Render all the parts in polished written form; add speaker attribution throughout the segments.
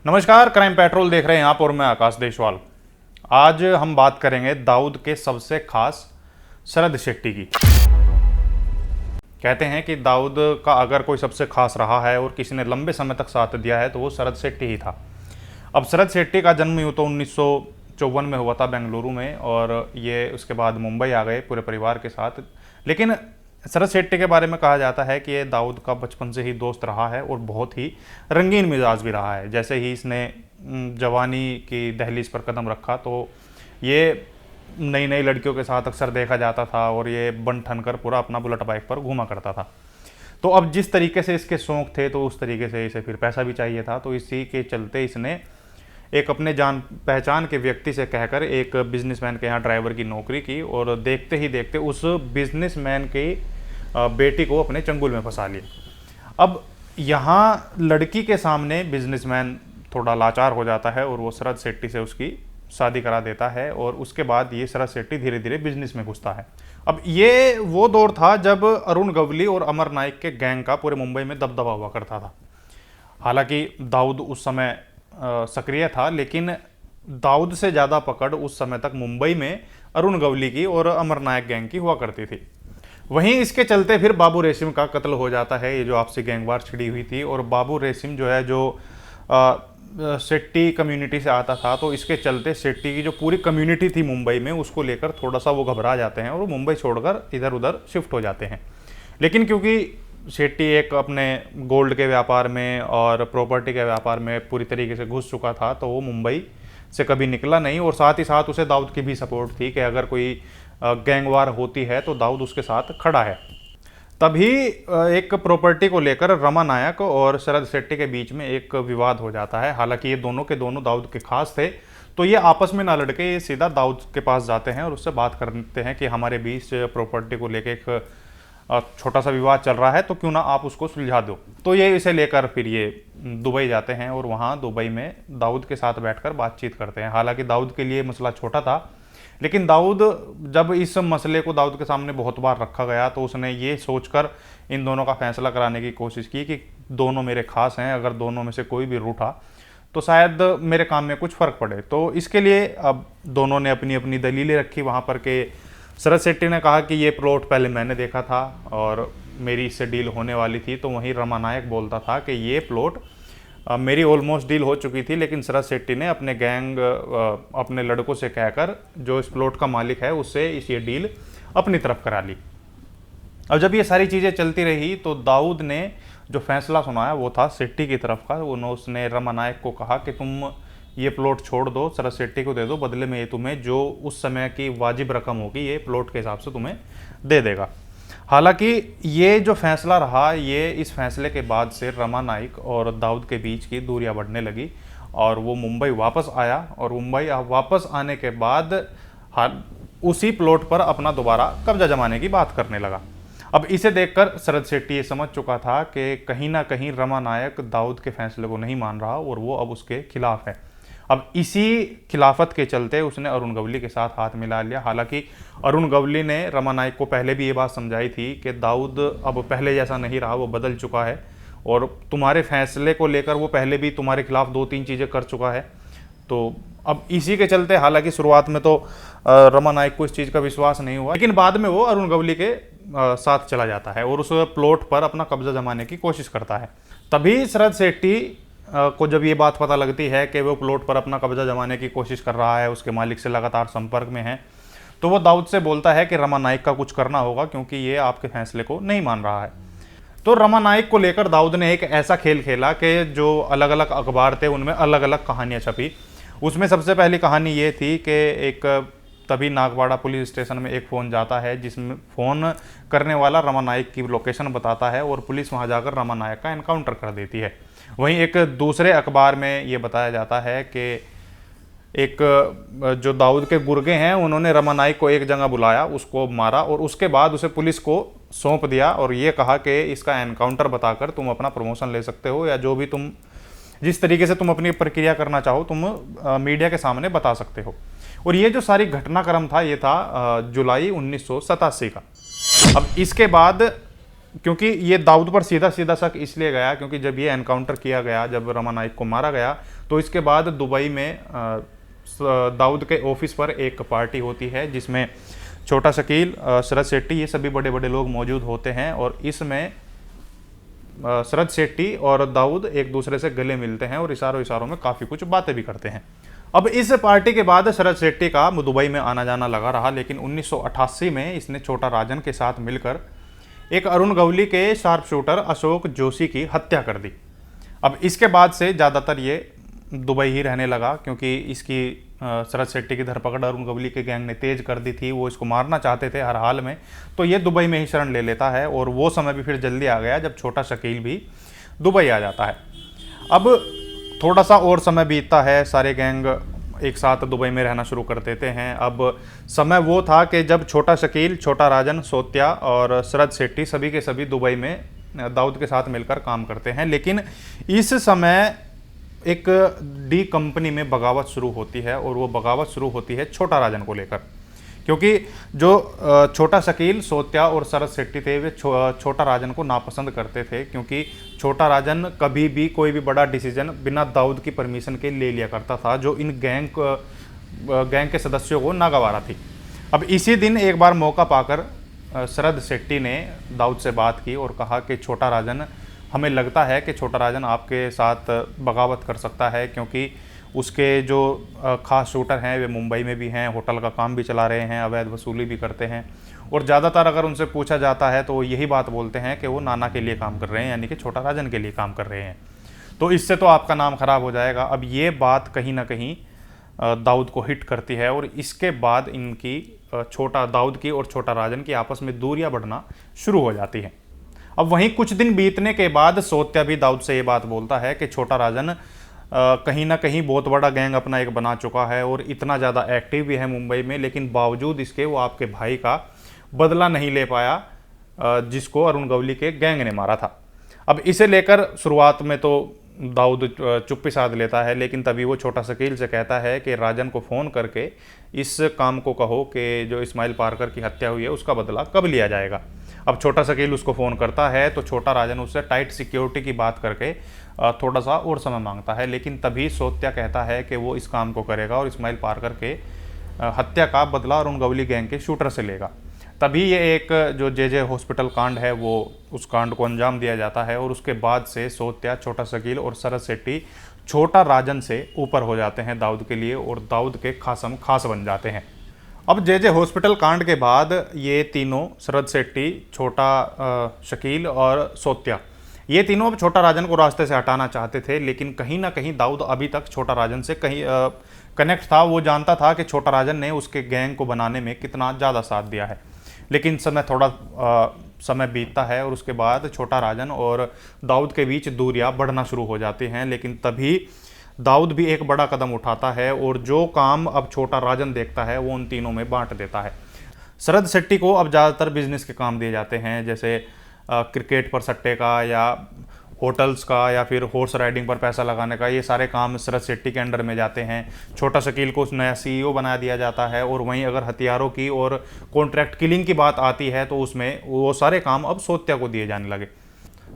Speaker 1: नमस्कार, crime petrol देख रहे हैं आप और मैं आकाश देशवाल। आज हम बात करेंगे दाऊद के सबसे खास शरद शेट्टी की। कहते हैं कि दाऊद का अगर कोई सबसे खास रहा है और किसी ने लंबे समय तक साथ दिया है तो वो शरद शेट्टी ही था। अब शरद शेट्टी का जन्म यूँ तो 1954 में हुआ था बेंगलुरु में, और ये उसके बाद मुंबई आ गए पूरे परिवार के साथ। लेकिन शरद शेट्टी के बारे में कहा जाता है कि ये दाऊद का बचपन से ही दोस्त रहा है और बहुत ही रंगीन मिजाज भी रहा है। जैसे ही इसने जवानी की दहलीज पर कदम रखा तो ये नई नई लड़कियों के साथ अक्सर देखा जाता था और ये बन ठन कर पूरा अपना बुलेट बाइक पर घूमा करता था। तो अब जिस तरीके से इसके शौक थे तो उस तरीके से इसे फिर पैसा भी चाहिए था, तो इसी के चलते इसने एक अपने जान पहचान के व्यक्ति से कहकर एक बिजनेसमैन के यहाँ ड्राइवर की नौकरी की, और देखते ही देखते उस बिजनेसमैन की बेटी को अपने चंगुल में फंसा लिया। अब यहाँ लड़की के सामने बिजनेसमैन थोड़ा लाचार हो जाता है और वो शरद शेट्टी से उसकी शादी करा देता है, और उसके बाद ये शरद शेट्टी धीरे धीरे बिजनेस में घुसता है। अब ये वो दौर था जब अरुण गवली और अमर नाइक के गैंग का पूरे मुंबई में दबदबा हुआ करता था। हालांकि दाऊद उस समय सक्रिय था, लेकिन दाऊद से ज़्यादा पकड़ उस समय तक मुंबई में अरुण गवली की और अमर नायक गैंग की हुआ करती थी। वहीं इसके चलते फिर बाबू रेशिम का कत्ल हो जाता है, ये जो आपसी गैंगवार छिड़ी हुई थी। और बाबू रेशिम जो है जो शेट्टी कम्युनिटी से आता था, तो इसके चलते शेट्टी की जो पूरी कम्युनिटी थी मुंबई में उसको लेकर थोड़ा सा वो घबरा जाते हैं और वो मुंबई छोड़कर इधर उधर शिफ्ट हो जाते हैं। लेकिन क्योंकि शेट्टी एक अपने गोल्ड के व्यापार में और प्रॉपर्टी के व्यापार में पूरी तरीके से घुस चुका था, तो वो मुंबई से कभी निकला नहीं। और साथ ही साथ उसे दाऊद की भी सपोर्ट थी कि अगर कोई गैंगवार होती है तो दाऊद उसके साथ खड़ा है। तभी एक प्रॉपर्टी को लेकर रमा नायक और शरद शेट्टी के बीच में एक विवाद हो जाता है। हालांकि ये दोनों के दोनों दाऊद के खास थे, तो ये आपस में ना लड़के ये सीधा दाऊद के पास जाते हैं और उससे बात करते हैं कि हमारे बीच प्रॉपर्टी को लेकर एक छोटा सा विवाद चल रहा है, तो क्यों ना आप उसको सुलझा दो। तो ये इसे लेकर फिर ये दुबई जाते हैं और वहाँ दुबई में दाऊद के साथ बैठकर बातचीत करते हैं। हालांकि दाऊद के लिए मसला छोटा था, लेकिन दाऊद जब इस मसले को दाऊद के सामने बहुत बार रखा गया तो उसने ये सोचकर इन दोनों का फैसला कराने की कोशिश की कि दोनों मेरे खास हैं, अगर दोनों में से कोई भी रूठा तो शायद मेरे काम में कुछ फ़र्क पड़े। तो इसके लिए अब दोनों ने अपनी अपनी दलीलें रखी वहाँ पर कि शरद शेट्टी ने कहा कि ये प्लॉट पहले मैंने देखा था और मेरी इससे डील होने वाली थी, तो वहीं रमा नायक बोलता था कि ये प्लॉट मेरी ऑलमोस्ट डील हो चुकी थी, लेकिन शरद शेट्टी ने अपने गैंग अपने लड़कों से कहकर जो इस प्लॉट का मालिक है उससे ये डील अपनी तरफ करा ली। अब जब ये सारी चीज़ें चलती रही तो दाऊद ने जो फैसला सुनाया वो था शेट्टी की तरफ का। उसने रमा नायक को कहा कि तुम ये प्लॉट छोड़ दो, शरद शेट्टी को दे दो, बदले में ये तुम्हें जो उस समय की वाजिब रकम होगी ये प्लॉट के हिसाब से तुम्हें दे देगा। हालांकि ये जो फैसला रहा, ये इस फैसले के बाद से रमा नाइक और दाऊद के बीच की दूरियां बढ़ने लगी और वो मुंबई वापस आया, और मुंबई वापस आने के बाद उसी प्लॉट पर अपना दोबारा कब्जा जमाने की बात करने लगा। अब इसे देखकर शरद शेट्टी ये समझ चुका था कि कहीं ना कहीं रमा नायक दाऊद के फैसले को नहीं मान रहा और वो अब उसके खिलाफ है। अब इसी खिलाफत के चलते उसने अरुण गवली के साथ हाथ मिला लिया। हालांकि अरुण गवली ने रमा नायक को पहले भी ये बात समझाई थी कि दाऊद अब पहले जैसा नहीं रहा, वो बदल चुका है और तुम्हारे फैसले को लेकर वो पहले भी तुम्हारे खिलाफ 2-3 चीज़ें कर चुका है। तो अब इसी के चलते हालांकि शुरुआत में तो रमा नायक को इस चीज़ का विश्वास नहीं हुआ, लेकिन बाद में वो अरुण गवली के साथ चला जाता है और उस प्लॉट पर अपना कब्जा जमाने की कोशिश करता है। तभी शरद शेट्टी को जब ये बात पता लगती है कि वो प्लॉट पर अपना कब्जा जमाने की कोशिश कर रहा है, उसके मालिक से लगातार संपर्क में है, तो वो दाऊद से बोलता है कि रमा नाइक का कुछ करना होगा क्योंकि ये आपके फैसले को नहीं मान रहा है। तो रमा नाइक को लेकर दाऊद ने एक ऐसा खेल खेला कि जो अलग अलग अखबार थे उनमें अलग अलग कहानियाँ छपी। उसमें सबसे पहली कहानी ये थी कि एक तभी नागवाड़ा पुलिस स्टेशन में एक फ़ोन जाता है जिसमें फ़ोन करने वाला रमा नाइक की लोकेशन बताता है और पुलिस वहाँ जाकर रमा नाइक का एनकाउंटर कर देती है। वहीं एक दूसरे अखबार में ये बताया जाता है कि एक जो दाऊद के गुर्गे हैं उन्होंने रमा नाइक को एक जगह बुलाया, उसको मारा और उसके बाद उसे पुलिस को सौंप दिया और ये कहा कि इसका एनकाउंटर बताकर तुम अपना प्रमोशन ले सकते हो या जो भी तुम जिस तरीके से तुम अपनी प्रक्रिया करना चाहो तुम मीडिया के सामने बता सकते हो। और ये जो सारी घटनाक्रम था ये था जुलाई 1987 का। अब इसके बाद क्योंकि ये दाऊद पर सीधा सीधा शक इसलिए गया क्योंकि जब ये एनकाउंटर किया गया, जब रमा नाइक को मारा गया, तो इसके बाद दुबई में दाऊद के ऑफिस पर एक पार्टी होती है जिसमें छोटा शकील, शरद शेट्टी, ये सभी बड़े बड़े लोग मौजूद होते हैं। और इसमें शरद शेट्टी और दाऊद एक दूसरे से गले मिलते हैं और इशारों इशारों में काफ़ी कुछ बातें भी करते हैं। अब इस पार्टी के बाद शरद शेट्टी का दुबई में आना जाना लगा रहा, लेकिन 1988 में इसने छोटा राजन के साथ मिलकर एक अरुण गवली के शार्प शूटर अशोक जोशी की हत्या कर दी। अब इसके बाद से ज़्यादातर ये दुबई ही रहने लगा, क्योंकि इसकी शरद शेट्टी की धरपकड़ अरुण गवली के गैंग ने तेज कर दी थी, वो इसको मारना चाहते थे हर हाल में, तो ये दुबई में ही शरण ले लेता है। और वो समय भी फिर जल्दी आ गया जब छोटा शकील भी दुबई आ जाता है। अब थोड़ा सा और समय बीतता है, सारे गैंग एक साथ दुबई में रहना शुरू कर देते हैं। अब समय वो था कि जब छोटा शकील, छोटा राजन, सोत्या और शरद शेट्टी सभी के सभी दुबई में दाऊद के साथ मिलकर काम करते हैं। लेकिन इस समय एक डी कंपनी में बगावत शुरू होती है, और वो बगावत शुरू होती है छोटा राजन को लेकर, क्योंकि जो छोटा शकील, सोत्या और शरद शेट्टी थे वे छोटा राजन को नापसंद करते थे, क्योंकि छोटा राजन कभी भी कोई भी बड़ा डिसीजन बिना दाऊद की परमिशन के ले लिया करता था, जो इन गैंग के सदस्यों को नागवारा थी। अब इसी दिन एक बार मौका पाकर शरद शेट्टी ने दाऊद से बात की और कहा कि छोटा राजन, हमें लगता है कि छोटा राजन आपके साथ बगावत कर सकता है, क्योंकि उसके जो खास शूटर हैं वे मुंबई में भी हैं, होटल का काम भी चला रहे हैं, अवैध वसूली भी करते हैं, और ज़्यादातर अगर उनसे पूछा जाता है तो वो यही बात बोलते हैं कि वो नाना के लिए काम कर रहे हैं, यानी कि छोटा राजन के लिए काम कर रहे हैं, तो इससे तो आपका नाम खराब हो जाएगा। अब ये बात कहीं ना कहीं दाऊद को हिट करती है, और इसके बाद इनकी छोटा दाऊद की और छोटा राजन की आपस में दूरियां बढ़ना शुरू हो जाती हैं। अब वहीं कुछ दिन बीतने के बाद सोत्या भी दाऊद से ये बात बोलता है कि छोटा राजन कहीं ना कहीं बहुत बड़ा गैंग अपना एक बना चुका है और इतना ज़्यादा एक्टिव भी है मुंबई में, लेकिन बावजूद इसके वो आपके भाई का बदला नहीं ले पाया जिसको अरुण गवली के गैंग ने मारा था। अब इसे लेकर शुरुआत में तो दाऊद चुप्पी साध लेता है, लेकिन तभी वो छोटा शकील से कहता है कि राजन को फ़ोन करके इस काम को कहो कि जो इस्माइल पारकर की हत्या हुई है उसका बदला कब लिया जाएगा। अब छोटा शकील उसको फ़ोन करता है तो छोटा राजन उससे टाइट सिक्योरिटी की बात करके थोड़ा सा और समय मांगता है, लेकिन तभी सोत्या कहता है कि वो इस काम को करेगा और इस्माइल पारकर के हत्या का बदला अरुण गवली गैंग के शूटर से लेगा। तभी ये एक जो जे हॉस्पिटल कांड है वो उस कांड को अंजाम दिया जाता है, और उसके बाद से सोत्या, छोटा शकील और शरद शेट्टी छोटा राजन से ऊपर हो जाते हैं दाऊद के लिए, और दाऊद के खासम खास बन जाते हैं। अब जे हॉस्पिटल कांड के बाद ये तीनों, शरद शेट्टी, छोटा शकील और सोत्या, ये तीनों अब छोटा राजन को रास्ते से हटाना चाहते थे, लेकिन कहीं ना कहीं दाऊद अभी तक छोटा राजन से कहीं कनेक्ट था। वो जानता था कि छोटा राजन ने उसके गैंग को बनाने में कितना ज़्यादा साथ दिया है। लेकिन समय बीतता है और उसके बाद छोटा राजन और दाऊद के बीच दूरियां बढ़ना शुरू हो जाती हैं, लेकिन तभी दाऊद भी एक बड़ा कदम उठाता है और जो काम अब छोटा राजन देखता है वो उन तीनों में बांट देता है। शरद शेट्टी को अब ज़्यादातर बिजनेस के काम दिए जाते हैं, जैसे क्रिकेट पर सट्टे का या होटल्स का या फिर हॉर्स राइडिंग पर पैसा लगाने का, ये सारे काम शरद शेट्टी के अंडर में जाते हैं। छोटा शकील को नया CEO बना दिया जाता है, और वहीं अगर हथियारों की और कॉन्ट्रैक्ट किलिंग की बात आती है तो उसमें वो सारे काम अब सोत्या को दिए जाने लगे।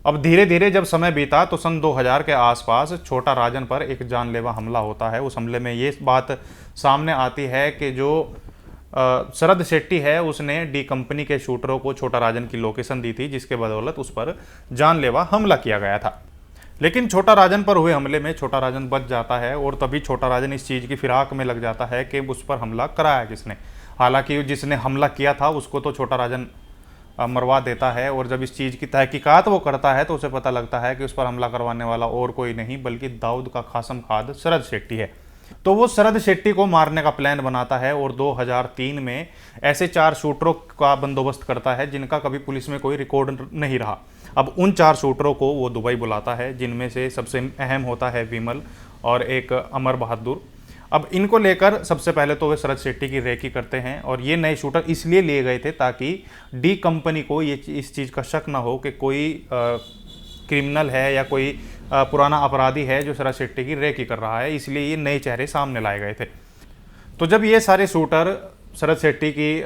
Speaker 1: अब धीरे धीरे जब समय बीता तो सन 2000 के आसपास छोटा राजन पर एक जानलेवा हमला होता है। उस हमले में ये बात सामने आती है कि जो शरद शेट्टी है उसने डी कंपनी के शूटरों को छोटा राजन की लोकेशन दी थी, जिसके बदौलत उस पर जानलेवा हमला किया गया था। लेकिन छोटा राजन पर हुए हमले में छोटा राजन बच जाता है, और तभी छोटा राजन इस चीज़ की फिराक में लग जाता है कि उस पर हमला कराया किसने। हालांकि जिसने हमला किया था उसको तो छोटा राजन मरवा देता है, और जब इस चीज़ की तहकीकात वो करता है तो उसे पता लगता है कि उस पर हमला करवाने वाला और कोई नहीं बल्कि दाऊद का खासम खाद शरद शेट्टी है। तो वो शरद शेट्टी को मारने का प्लान बनाता है, और 2003 में ऐसे 4 शूटरों का बंदोबस्त करता है जिनका कभी पुलिस में कोई रिकॉर्ड नहीं रहा। अब उन 4 शूटरों को वो दुबई बुलाता है, जिनमें से सबसे अहम होता है विमल और एक अमर बहादुर। अब इनको लेकर सबसे पहले तो वे शरद शेट्टी की रेकी करते हैं, और ये नए शूटर इसलिए लिए गए थे ताकि डी कंपनी को ये इस चीज़ का शक ना हो कि कोई क्रिमिनल है या कोई पुराना अपराधी है जो शरद शेट्टी की रेकी कर रहा है, इसलिए ये नए चेहरे सामने लाए गए थे। तो जब ये सारे शूटर शरद शेट्टी की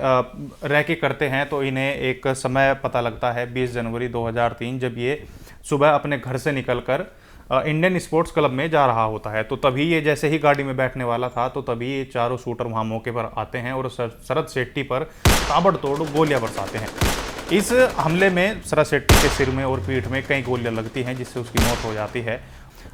Speaker 1: रैकी करते हैं तो इन्हें एक समय पता लगता है 20 जनवरी 2003, जब ये सुबह अपने घर से निकलकर इंडियन स्पोर्ट्स क्लब में जा रहा होता है। तो तभी ये जैसे ही गाड़ी में बैठने वाला था तो तभी ये चारों शूटर वहाँ मौके पर आते हैं और शरद शेट्टी पर ताबड़तोड़ गोलियां बरसाते हैं। इस हमले में शरद शेट्टी के सिर में और पीठ में कई गोलियां लगती हैं, जिससे उसकी मौत हो जाती है।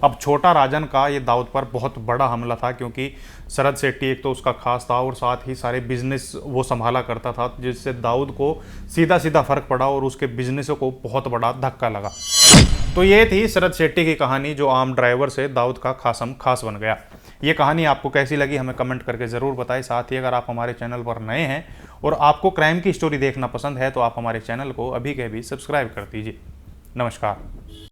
Speaker 1: अब छोटा राजन का ये दाऊद पर बहुत बड़ा हमला था, क्योंकि शरद शेट्टी एक तो उसका खास था और साथ ही सारे बिजनेस वो संभाला करता था, जिससे दाऊद को सीधा सीधा फर्क पड़ा और उसके बिजनेस को बहुत बड़ा धक्का लगा। तो ये थी शरद शेट्टी की कहानी, जो आम ड्राइवर से दाऊद का खासम खास बन गया। ये कहानी आपको कैसी लगी हमें कमेंट करके ज़रूर बताएं। साथ ही अगर आप हमारे चैनल पर नए हैं और आपको क्राइम की स्टोरी देखना पसंद है तो आप हमारे चैनल को अभी के अभी सब्सक्राइब कर दीजिए। नमस्कार।